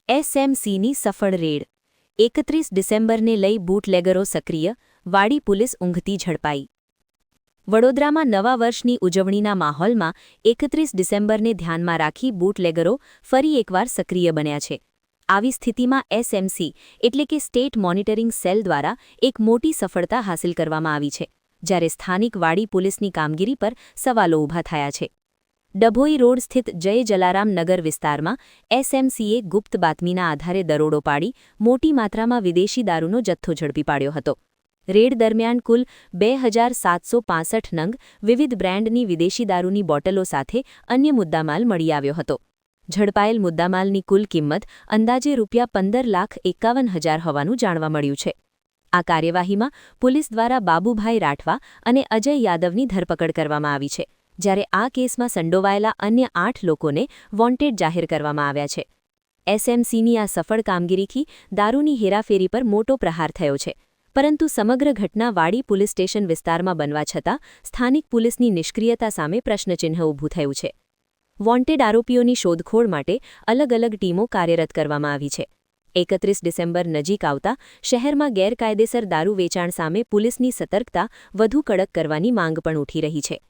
એસએમસીની સફળ રેડ 31 ડિસેમ્બરને લઈ બૂટલેગરો સક્રિય, વાડી પોલીસ ઊંઘતી ઝડપાઈ. વડોદરામાં નવા વર્ષની ઉજવણીના માહોલમાં 31 ડિસેમ્બરને ધ્યાનમાં રાખી બૂટલેગરો ફરી એકવાર સક્રિય બન્યા છે. આવી સ્થિતિમાં એસએમસી એટલે કે સ્ટેટ મોનિટરિંગ સેલ દ્વારા એક મોટી સફળતા હાંસલ કરવામાં આવી છે, જ્યારે સ્થાનિક વાડી પોલીસની કામગીરી પર સવાલો ઊભા થયા છે. ડભોઈ રોડ સ્થિત જય જલારામ નગર વિસ્તારમાં એસએમસીએ ગુપ્ત બાતમીના આધારે દરોડો પાડી મોટી માત્રામાં વિદેશી દારૂનો જથ્થો ઝડપી પાડ્યો હતો. રેડ દરમિયાન કુલ 2765 નંગ વિવિધ બ્રાન્ડની વિદેશી દારૂની બોટલો સાથે અન્ય મુદ્દામાલ મળી આવ્યો હતો. ઝડપાયેલ મુદ્દામાલની કુલ કિંમત અંદાજે ₹15,51,000 હોવાનું જાણવા મળ્યું છે. આ કાર્યવાહીમાં પોલીસ દ્વારા બાબુભાઈ રાઠવા અને અજય યાદવની ધરપકડ કરવામાં આવી છે, જ્યારે આ કેસમાં સંડોવાયેલા અન્ય 8 લોકોને વોન્ટેડ જાહેર કરવામાં આવ્યા છે. એસએમસીની આ સફળ કામગીરીથી દારૂની હેરાફેરી પર મોટો પ્રહાર થયો છે, પરંતુ સમગ્ર ઘટના વાડી પોલીસ સ્ટેશન વિસ્તારમાં બનવા છતાં સ્થાનિક પોલીસની નિષ્ક્રિયતા સામે પ્રશ્નચિહ્ન ઊભું થયું છે. વોન્ટેડ આરોપીઓની શોધખોળ માટે અલગ-અલગ ટીમો કાર્યરત કરવામાં આવી છે. 31 ડિસેમ્બર નજીક આવતા શહેરમાં ગેરકાયદેસર દારૂ વેચાણ સામે પોલીસની સતર્કતા વધુ કડક કરવાની માંગ પણ ઉઠી રહી છે.